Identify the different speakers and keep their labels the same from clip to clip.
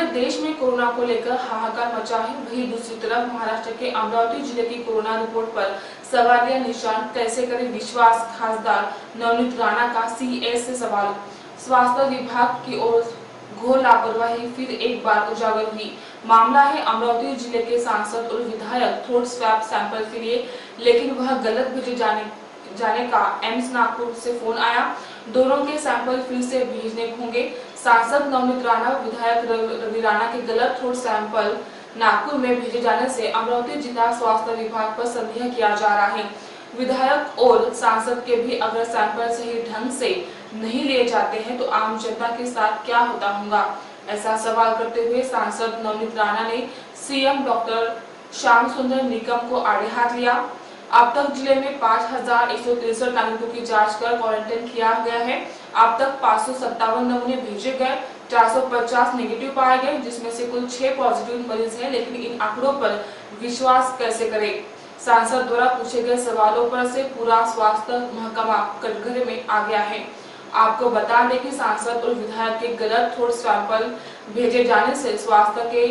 Speaker 1: इधर देश में कोरोना को लेकर हाहाकार मचा है, वहीं दूसरी तरफ महाराष्ट्र के अमरावती जिले की कोरोना रिपोर्ट पर सवालिया निशान। कैसे करें विश्वास, खासदार नवनीत राणा का सीएस से सवाल। स्वास्थ्य विभाग की ओर घोर लापरवाही फिर एक बार उजागर हुई। मामला है अमरावती जिले के सांसद और विधायक थ्रोट स्वैब सैंपल के लिए, लेकिन वह गलत भेजे जाने का एम्स नागपुर से फोन आया। दोनों के सैंपल फिर से भेजने होंगे। सांसद नवनीत राणा, विधायक रवि राणा के गलत थ्रोट सैंपल नागपुर में भेजे जाने से अमरावती जिला स्वास्थ्य विभाग पर संदेह किया जा रहा है। विधायक और सांसद के भी अगर सैंपल सही ढंग से नहीं लिए जाते हैं तो आम जनता के साथ क्या होता होगा, ऐसा सवाल करते हुए सांसद नवनीत राणा ने सीएम डॉक्टर श्याम सुंदर निकम को आड़े हाथ लिया। अब तक जिले में 5,163 नागरिकों की जांच कर क्वारंटाइन किया गया है। अब तक 557 नमूने भेजे गए, 450 नेगेटिव पाए गए, जिसमें से कुल 6 पॉजिटिव मरीज हैं। लेकिन इन आंकड़ों पर विश्वास कैसे करें? सांसद द्वारा पूछे गए सवालों पर से पूरा स्वास्थ्य महकमा कटघरे में आ गया है। आपको बता दें कि सांसद और विधायक के गलत थ्रोट सैंपल भेजे जाने से स्वास्थ्य के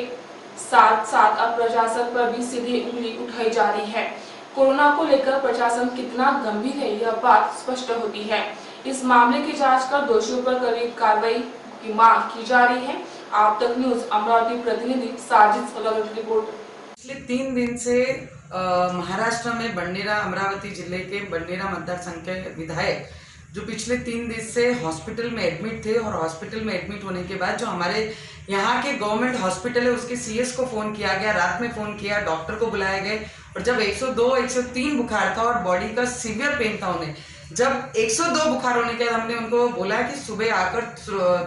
Speaker 1: साथ साथ अब प्रशासन पर भी सीधी उंगली उठाई जा रही है। कोरोना को लेकर प्रशासन कितना गंभीर है, यह बात स्पष्ट होती है। इस मामले की जांच कर दोषियों पर कड़ी कार्रवाई की मांग की जा रही है। आप तक न्यूज अमरावती प्रतिनिधि साजिद सलाह की रिपोर्ट।
Speaker 2: पिछले 3 दिन से महाराष्ट्र में बंडेरा, अमरावती जिले के बंडेरा मतदार संघ के विधायक जो पिछले 3 दिन से हॉस्पिटल में एडमिट थे, और हॉस्पिटल में एडमिट होने के बाद जो हमारे यहाँ के गवर्नमेंट हॉस्पिटल है उसके सीएस को फोन किया गया, रात में फोन किया, डॉक्टर को बुलाए गए, और जब 102, 103 बुखार था और बॉडी का सीवियर पेन था उन्हें, जब 102 बुखार होने के बाद हमने उनको बोला कि सुबह आकर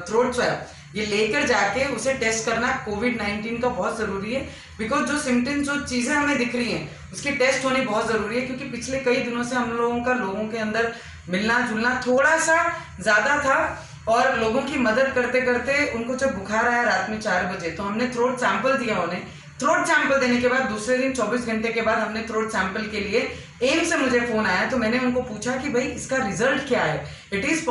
Speaker 2: थ्रोट स्वैब ये लेकर जाके उसे टेस्ट करना कोविड-19 का बहुत जरूरी है। बिकॉज जो सिम्टम्स, जो चीजें हमें दिख रही हैं उसकी टेस्ट होनी बहुत जरूरी है, क्योंकि पिछले कई दिनों से हम लोगों के अंदर मिलना जुलना थोड़ा सा ज्यादा था, और लोगों की मदद करते करते उनको जब बुखार आया रात में 4 बजे तो हमने थ्रोट सैंपल दिया उन्हें। थ्रोट सैंपल देने के बाद दूसरे दिन 24 घंटे के बाद हमने थ्रोट सैंपल के लिए एम्स से मुझे फोन आया, तो मैंने उनको पूछा कि भाई इसका रिजल्ट क्या है, इट इज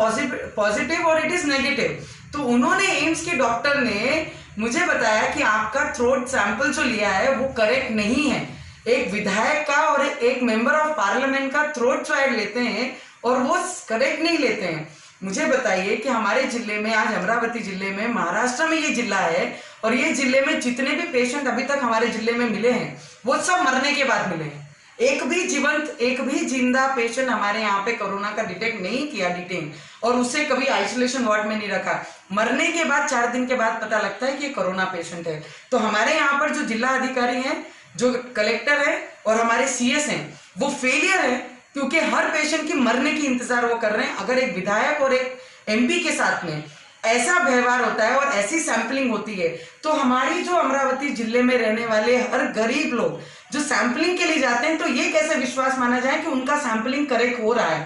Speaker 2: पॉजिटिव और इट इज नेगेटिव। तो उन्होंने, एम्स के डॉक्टर ने मुझे बताया कि आपका थ्रोट सैंपल जो लिया है वो करेक्ट नहीं है। एक विधायक का और एक मेंबर ऑफ पार्लियामेंट का थ्रोट स्वैब लेते हैं और वो करेक्ट नहीं लेते हैं। मुझे बताइए कि हमारे जिले में, आज अमरावती जिले में, महाराष्ट्र में ये जिला है, और ये जिले में जितने भी पेशेंट अभी तक हमारे जिले में मिले हैं वो सब मरने के बाद मिले हैं। एक भी जीवंत, एक भी जिंदा पेशेंट हमारे यहाँ पे कोरोना का डिटेक्ट नहीं किया, डिटेन, और उसे कभी आइसोलेशन वार्ड में नहीं रखा। मरने के बाद 4 दिन के बाद पता लगता है कि ये कोरोना पेशेंट है। तो हमारे यहाँ पर जो जिला अधिकारी हैं, जो कलेक्टर है और हमारे सीएस हैं, वो फेलियर है, क्योंकि हर पेशेंट की मरने की इंतजार वो कर रहे हैं। अगर एक विधायक और एक एमपी के साथ में ऐसा व्यवहार होता है और ऐसी सैंपलिंग होती है, तो हमारी जो अमरावती जिले में रहने वाले हर गरीब लोग जो सैंपलिंग के लिए जाते हैं, तो ये कैसे विश्वास माना जाए कि उनका सैंपलिंग करेक्ट हो रहा है?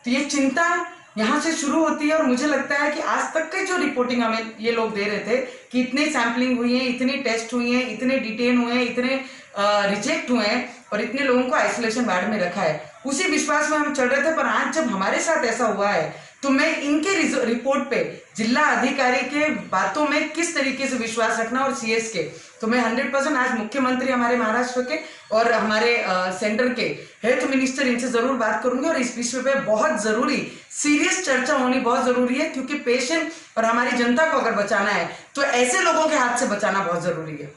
Speaker 2: तो ये चिंता यहाँ से शुरू होती है। और मुझे लगता है कि आज तक की जो रिपोर्टिंग हमें ये लोग दे रहे थे कि इतनी सैंपलिंग हुई है, इतनी टेस्ट हुई है, इतने डिटेन हुए हैं, इतने रिजेक्ट हुए हैं, और इतने लोगों को आइसोलेशन वार्ड में रखा है, उसी विश्वास में हम चल रहे थे। पर आज जब हमारे साथ ऐसा हुआ है, तो मैं इनके रिपोर्ट पे जिला अधिकारी के बातों में किस तरीके से विश्वास रखना, और सीएस के, तो मैं 100% आज मुख्यमंत्री हमारे महाराष्ट्र के और हमारे सेंटर के हेल्थ मिनिस्टर, इनसे जरूर बात करूंगी, और इस विषय पे बहुत जरूरी सीरियस चर्चा होनी बहुत जरूरी है, क्योंकि पेशेंट और हमारी जनता को अगर बचाना है तो ऐसे लोगों के हाथ से बचाना बहुत जरूरी है।